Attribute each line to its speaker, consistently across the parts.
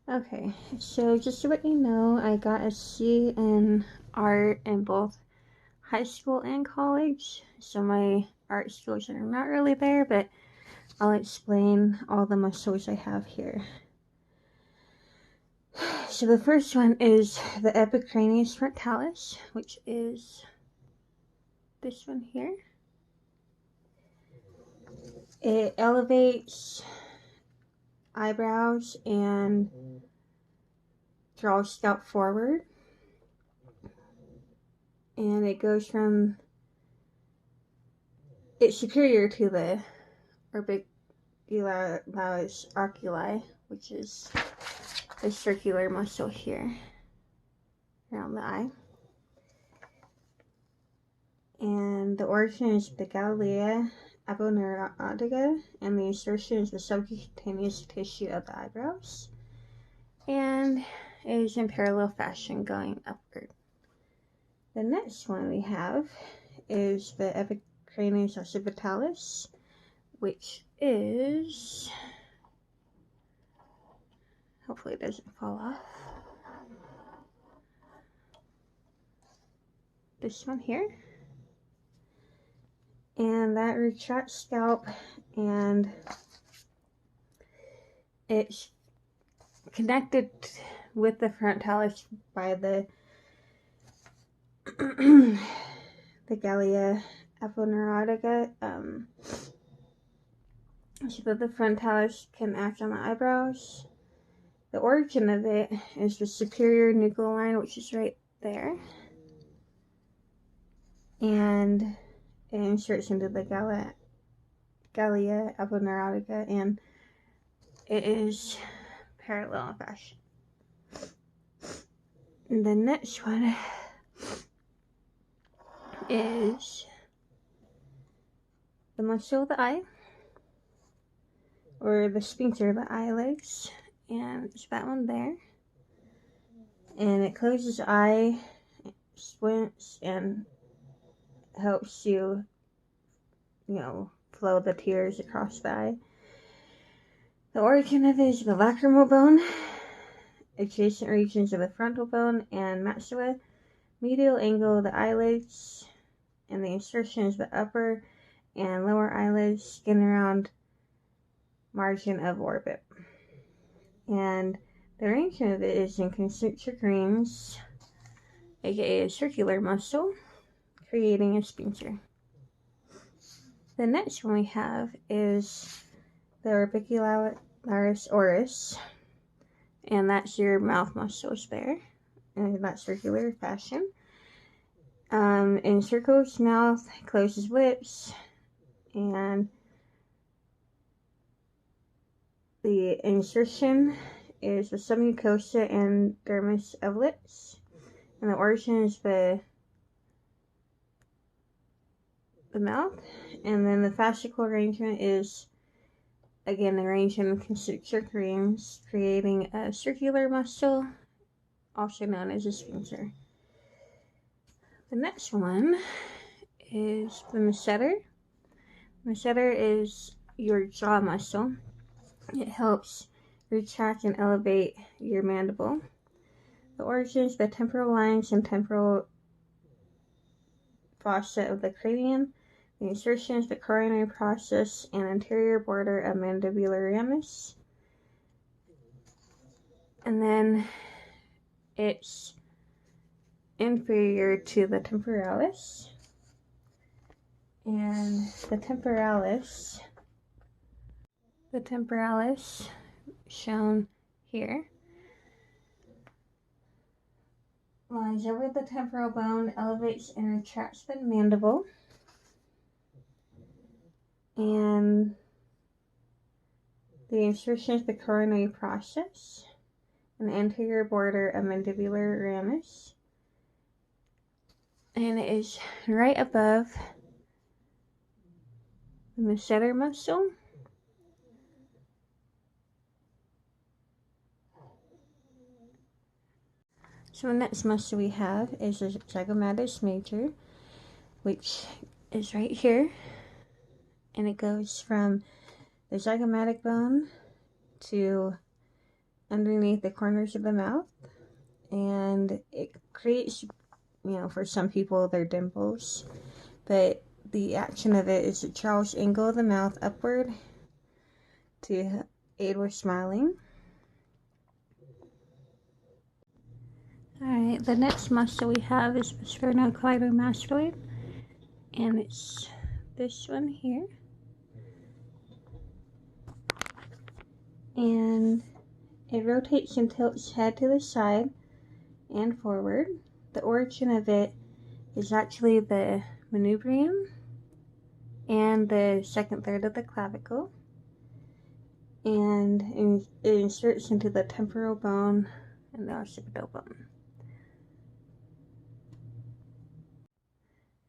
Speaker 1: Okay, so just to let you know, I got a C in art in both high school and college. So my art skills are not really there, but I'll explain all the muscles I have here. So the first one is the epicranius frontalis, which is this one here. It elevates eyebrows and draws scalp forward. And it goes from, it's superior to the orbicularis oculi, which is the circular muscle here around the eye. And the origin is the Gallia aponeurotica, and the insertion is the subcutaneous tissue of the eyebrows. And it is in parallel fashion going upward. The next one we have is the epicranius occipitalis, which is, hopefully it doesn't fall off, this one here. And that retracts scalp, and it's connected with the frontalis by the Gallia aponeurotica, so that the frontalis can act on the eyebrows. The origin of it is the superior nuchal line, which is right there, and it inserts into the Gallia aponeurotica, and it is parallel in fashion. And the next one is the muscle of the eye, or the sphincter of the eyelids, and it's that one there. And it closes the eye, squints, and helps you, flow the tears across the eye. The origin of it is the lacrimal bone, adjacent regions of the frontal bone and maxilla, medial angle of the eyelids, and the insertion is the upper and lower eyelids, skin around margin of orbit. And the arrangement of it is in concentric rings, aka a circular muscle, creating a sphincter. The next one we have is the orbicularis oris, and that's your mouth muscles there, in that circular fashion. Encircles mouth, closes lips, and the insertion is the submucosa and dermis of lips, and the origin is the mouth. And then the fascicle arrangement is, again, arranged in concentric rings, creating a circular muscle, also known as a sphincter. The next one is the masseter. Masseter is your jaw muscle. It helps retract and elevate your mandible. The origin is the temporal lines and temporal fossa of the cranium. The insertion is the coronary process and anterior border of mandibular ramus. And then it's inferior to the temporalis. And the temporalis shown here lies over the temporal bone, elevates and retracts the mandible. And the insertion is the coronary process, an anterior border of mandibular ramus, and it is right above the masseter muscle. So the next muscle we have is the zygomatus major, which is right here, and it goes from the zygomatic bone to underneath the corners of the mouth, and it creates, for some people, their dimples, but the action of it is it draws angle of the mouth upward to aid with smiling. Alright, the next muscle we have is the sternocleidomastoid, and it's this one here. And it rotates and tilts head to the side and forward. The origin of it is actually the manubrium and the second third of the clavicle, and it inserts into the temporal bone and the occipital bone.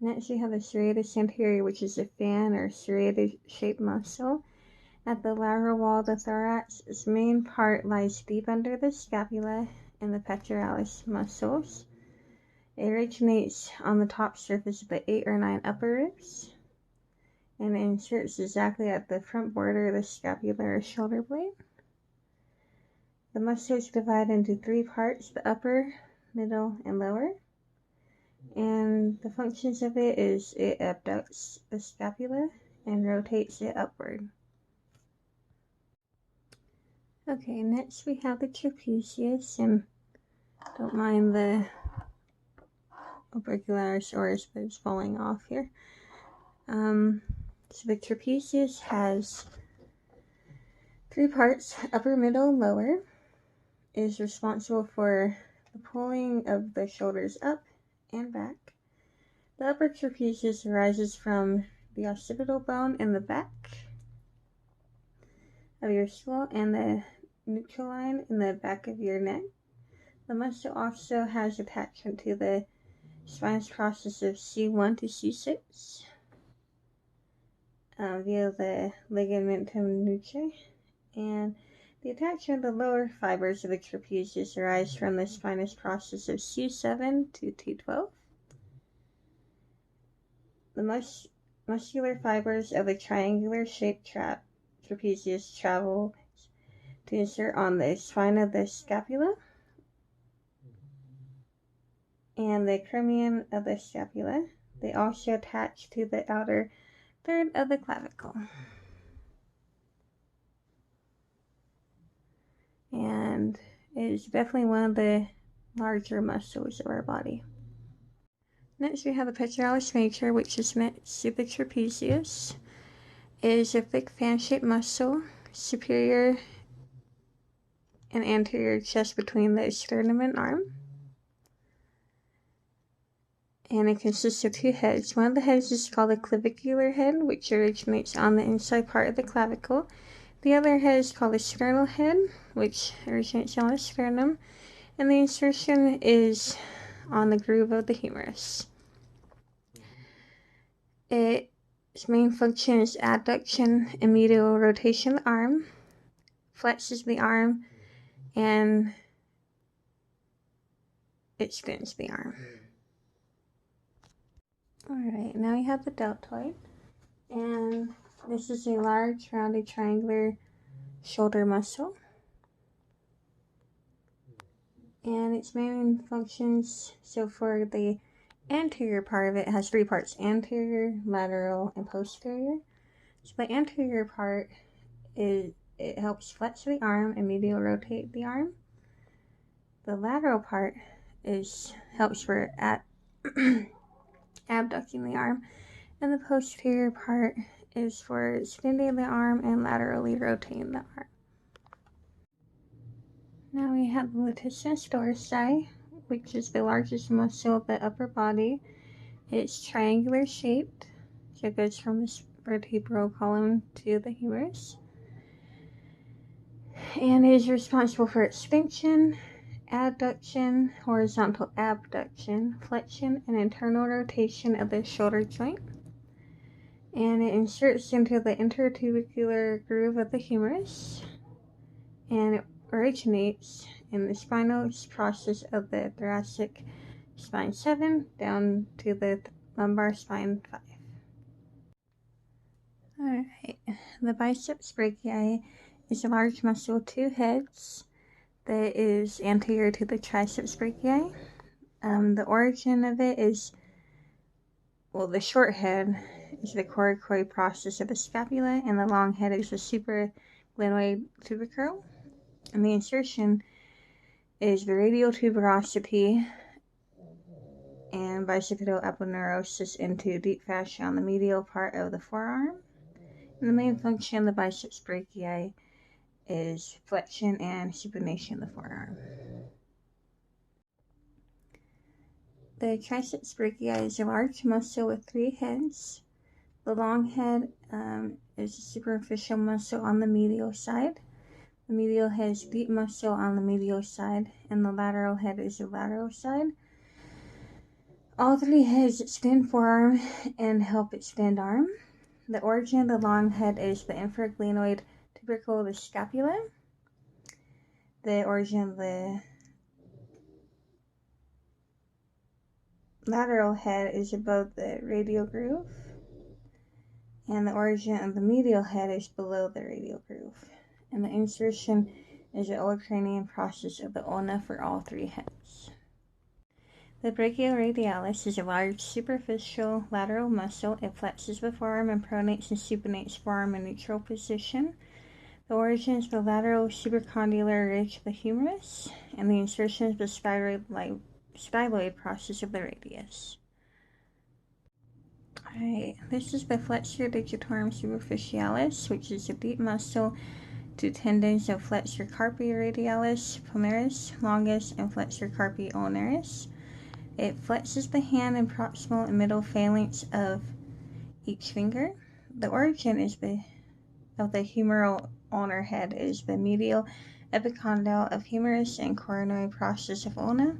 Speaker 1: Next we have the serratus anterior, which is a fan or serrated shaped muscle at the lateral wall of the thorax. Its main part lies deep under the scapula and the pectoralis muscles. It originates on the top surface of the 8 or 9 upper ribs, and it inserts exactly at the front border of the scapular shoulder blade. The muscle is divided into 3 parts: the upper, middle, and lower. And the functions of it is it abducts the scapula and rotates it upward. Okay, next we have the trapezius, and don't mind the orbicularis, but it's falling off here. So the trapezius has 3 parts: upper, middle, and lower. It is responsible for the pulling of the shoulders up and back. The upper trapezius arises from the occipital bone in the back of your skull and the neutral line in the back of your neck. The muscle also has attachment to the spinous process of C1 to C6 via the ligamentum nuchae, and the attachment of the lower fibers of the trapezius arise from the spinous process of C7 to T12. The muscular fibers of the triangular-shaped trapezius travel to insert on the spine of the scapula and the acromion of the scapula. They also attach to the outer third of the clavicle. And it is definitely one of the larger muscles of our body. Next we have the pectoralis major, which is next to the trapezius. It is a thick fan-shaped muscle, superior and anterior just between the sternum and arm. And it consists of 2 heads. One of the heads is called the clavicular head, which originates on the inside part of the clavicle. The other head is called the sternal head, which originates on the sternum, and the insertion is on the groove of the humerus. Its main function is adduction and medial rotation of the arm, flexes the arm, and extends the arm. Alright, now we have the deltoid, and this is a large, rounded, triangular shoulder muscle. And its main functions, so for the anterior part of it, has 3 parts: anterior, lateral, and posterior. So the anterior part it helps flex the arm and medial rotate the arm. The lateral part helps for abducting the arm, and the posterior part is for extending the arm and laterally rotating the arm. Now we have the latissimus dorsi, which is the largest muscle of the upper body. It's triangular shaped, so it goes from the vertebral column to the humerus, and it is responsible for extension, adduction, horizontal abduction, flexion, and internal rotation of the shoulder joint. And it inserts into the intertubercular groove of the humerus, and it originates in the spinal process of the thoracic spine 7 down to the lumbar spine 5. Alright, the biceps brachii is a large muscle with 2 heads. that is anterior to the triceps brachii. The origin of it is, well, the short head is the coracoid process of the scapula, and the long head is the supraglenoid tubercle. And the insertion is the radial tuberosity and bicipital aponeurosis into deep fascia on the medial part of the forearm. And the main function of the biceps brachii is flexion and supination of the forearm. The triceps brachii is a large muscle with 3 heads. The long head is a superficial muscle on the medial side. The medial head is deep muscle on the medial side, and the lateral head is the lateral side. All 3 heads extend forearm and help extend arm. The origin of the long head is the infraglenoid tubercle of the scapula. The origin of the lateral head is above the radial groove, and the origin of the medial head is below the radial groove. And the insertion is the olecranian process of the ulna for all 3 heads. The brachioradialis is a large superficial lateral muscle. It flexes the forearm and pronates and supinates forearm in neutral position. The origin is the lateral supracondylar ridge of the humerus, and the insertion is the styloid process of the radius. Alright, this is the flexor digitorum superficialis, which is a deep muscle to tendons of flexor carpi radialis, palmaris, longus, and flexor carpi ulnaris. It flexes the hand and proximal and middle phalanx of each finger. The origin is of the humeral ulnar head is the medial epicondyle of humerus and coronoid process of ulna.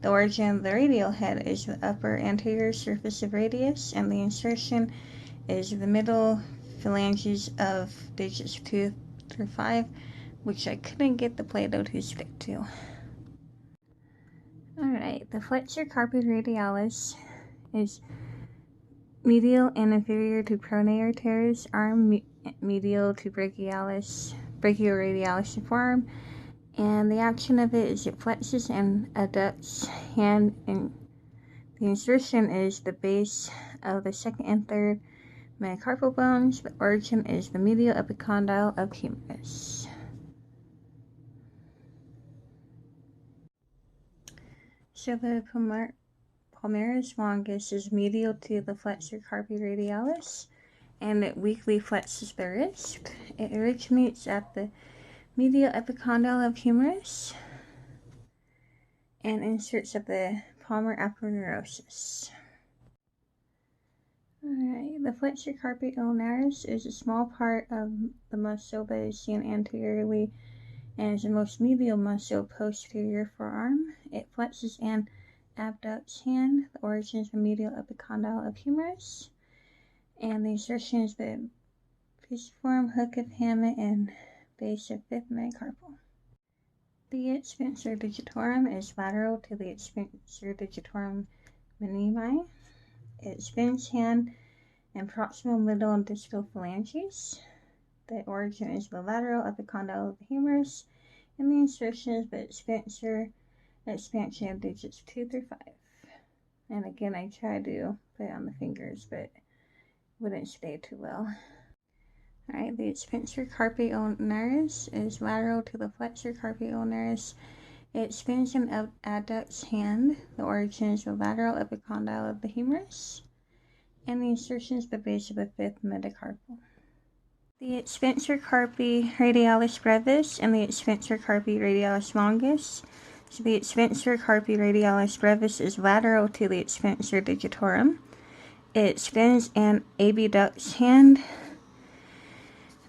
Speaker 1: The origin of the radial head is the upper anterior surface of radius, and the insertion is the middle phalanges of digits 2 through 5, which I couldn't get the Play-Doh to stick to. Alright, the flexor carpi radialis is medial and inferior to pronator teres, arm medial to brachioradialis and forearm, and the action of it is it flexes and adducts hand, and the insertion is the base of the second and third metacarpal bones. The origin is the medial epicondyle of humerus. So the palmaris longus is medial to the flexor carpi radialis, and it weakly flexes the wrist. It originates at the medial epicondyle of humerus and inserts of the palmar aponeurosis. Alright, the flexor carpi ulnaris is a small part of the muscle that is seen anteriorly and is the most medial muscle posterior forearm. It flexes and abducts hand. The origin is the medial epicondyle of humerus, and the insertion is the pisiform hook of Hammett and base of 5th metacarpal. The extensor digitorum is lateral to the extensor digitorum minimi. It extends hand and proximal, middle, and distal phalanges. The origin is the lateral epicondyle of the humerus, and the insertion is the expansion of digits 2 through 5. And again, I tried to put it on the fingers, but it wouldn't stay too well. Alright, the extensor carpi ulnaris is lateral to the flexor carpi ulnaris. It extends and adducts hand. The origin is the lateral epicondyle of the humerus, and the insertion is the base of the 5th metacarpal. The extensor carpi radialis brevis and the extensor carpi radialis longus. So the extensor carpi radialis brevis is lateral to the extensor digitorum. It extends and abducts hand.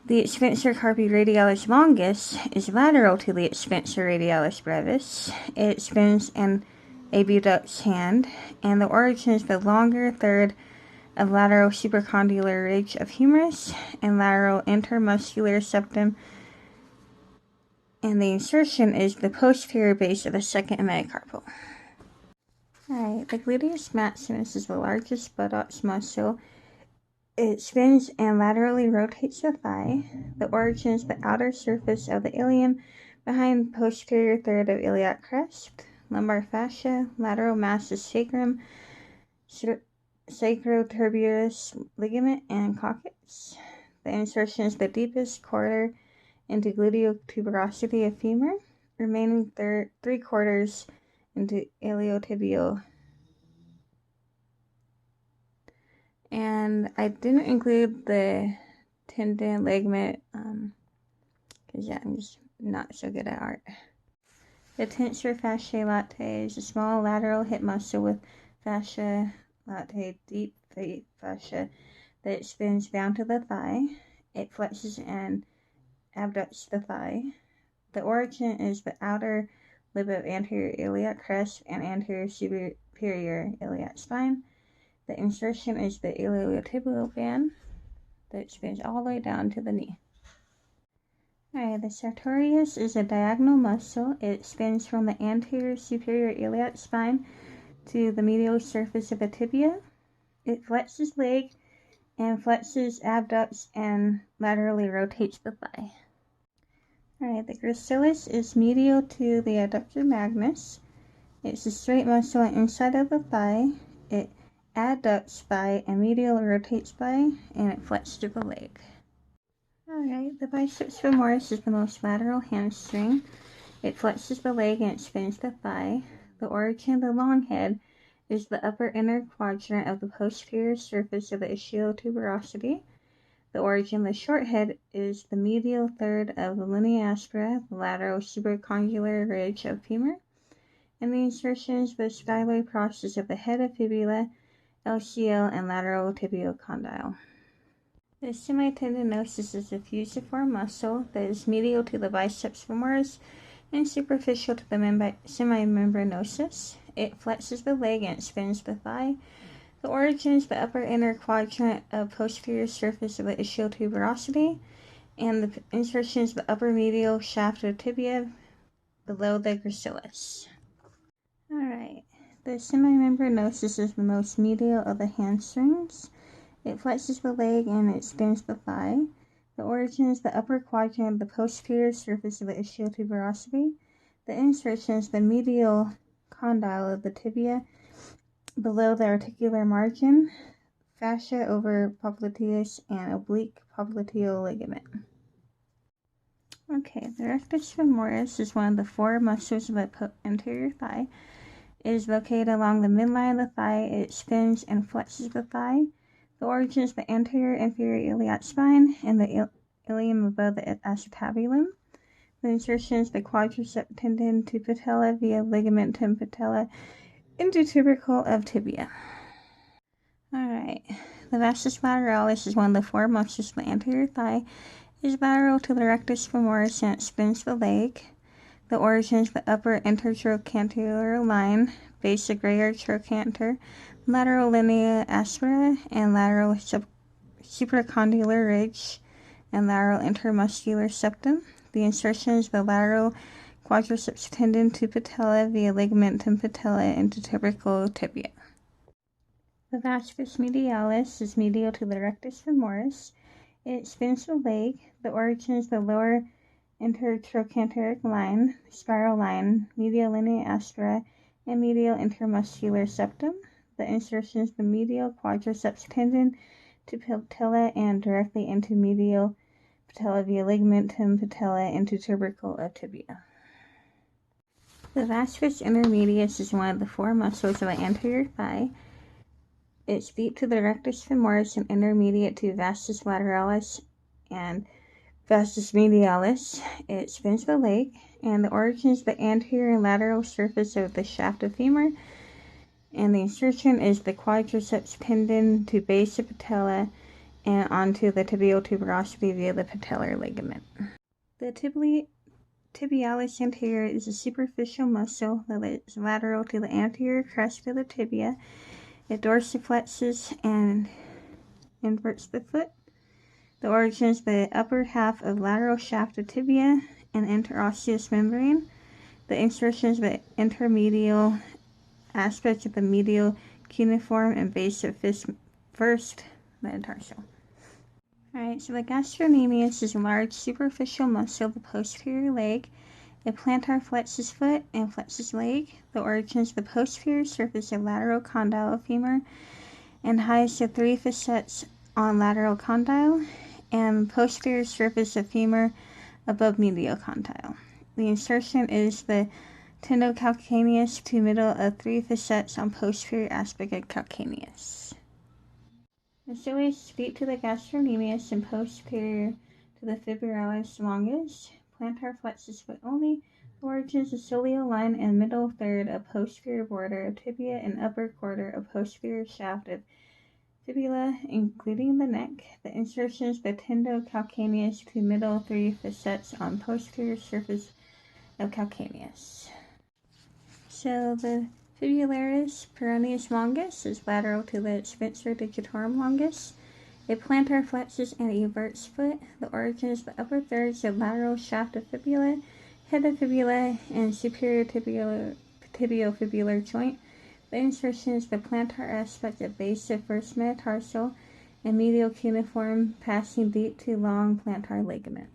Speaker 1: The extensor carpi radialis longus is lateral to the extensor radialis brevis. It extends and abducts hand, and the origin is the longer third of lateral supracondylar ridge of humerus and lateral intermuscular septum, and the insertion is the posterior base of the 2nd metacarpal. Alright, the gluteus maximus is the largest buttocks muscle. It extends and laterally rotates the thigh. The origin is the outer surface of the ilium behind posterior third of iliac crest, lumbar fascia, lateral masseter sacrum, sacrotuberous ligament, and coccyx. The insertion is the deepest quarter into gluteal tuberosity of femur, remaining 3/4 into iliotibial. And I didn't include the tendon ligament because I'm just not so good at art. The tensor fasciae latae is a small lateral hip muscle with fascia latae, deep fascia that extends down to the thigh. It flexes and abducts the thigh. The origin is the outer lip of anterior iliac crest and anterior superior iliac spine. The insertion is the iliotibial band that extends all the way down to the knee. Alright, the sartorius is a diagonal muscle. It extends from the anterior superior iliac spine to the medial surface of the tibia. It flexes leg and flexes, abducts, and laterally rotates the thigh. Alright, the gracilis is medial to the adductor magnus. It's a straight muscle inside of the thigh. It adducts thigh and medially rotates thigh, and it flexes to the leg. Alright, the biceps femoris is the most lateral hamstring. It flexes the leg and extends the thigh. The origin of the long head is the upper inner quadrant of the posterior surface of the ischiotuberosity. The origin of the short head is the medial third of the linea aspera, the lateral supracondylar ridge of femur. And the insertion is the styloid process of the head of fibula, LCL, and lateral tibial condyle. The semitendinosus is a fusiform muscle that is medial to the biceps femoris and superficial to the semimembranosus. It flexes the leg and extends the thigh. The origin is the upper inner quadrant of posterior surface of the ischiotuberosity, and the insertion is the upper medial shaft of tibia below the gracilis. Alright, the semimembranosus is the most medial of the hamstrings. It flexes the leg and extends the thigh. The origin is the upper quadrant of the posterior surface of the ischiotuberosity. The insertion is the medial condyle of the tibia below the articular margin, fascia over popliteus, and oblique popliteal ligament. Okay, the rectus femoris is one of the 4 muscles of the anterior thigh. It is located along the midline of the thigh. It extends and flexes the thigh. The origin is the anterior inferior iliac spine and the ilium above the acetabulum. The insertion is the quadriceps tendon to patella via ligamentum patella into tubercle of tibia. Alright, the vastus lateralis is one of the 4 muscles of the anterior thigh. It is lateral to the rectus femoris and extends the leg. The origin is the upper intertrochanter line, base of greater trochanter, lateral linea aspera, and lateral supracondylar ridge, and lateral intermuscular septum. The insertion is the lateral quadriceps tendon to patella via ligamentum patella into tubercle tibia. The vastus medialis is medial to the rectus femoris. It extends the leg. The origin is the lower intertrochanteric line, spiral line, medial linea aspera, and medial intermuscular septum. The insertion is the medial quadriceps tendon to patella and directly into medial patella via ligamentum patella into tubercle of tibia. The vastus intermedius is one of the 4 muscles of the anterior thigh. It's deep to the rectus femoris and intermediate to vastus lateralis and vastus medialis. It extends the leg, and the origin is the anterior and lateral surface of the shaft of femur, and the insertion is the quadriceps tendon to base of patella and onto the tibial tuberosity via the patellar ligament. The tibialis anterior is a superficial muscle that is lateral to the anterior crest of the tibia. It dorsiflexes and inverts the foot. The origin is the upper half of lateral shaft of tibia and interosseous membrane. The insertion is the intermedial aspect of the medial cuneiform and base of first metatarsal. Alright, so the gastrocnemius is a large superficial muscle of the posterior leg. The plantar flexus foot and flexus leg. The origins of the posterior surface of lateral condyle of femur and highest of 3 facets on lateral condyle and posterior surface of femur above medial condyle. The insertion is the tendocalcaneus to middle of 3 facets on posterior aspect of calcaneus. The ciliates deep to the gastrocnemius and posterior to the fibularis longus. Plantar flexus foot only. Origins of cilial line and middle third of posterior border of tibia and upper quarter of posterior shaft of fibula, including the neck. The insertions the tendocalcaneus to middle 3 facets on posterior surface of calcaneus. So the fibularis peroneus longus is lateral to the extensor digitorum longus. A plantar flexus and everts foot. The origins of the upper thirds of lateral shaft of fibula, head of fibula, and superior tibiofibular joint. The insertion is the plantar aspect of base of first metatarsal and medial cuneiform passing deep to long plantar ligament.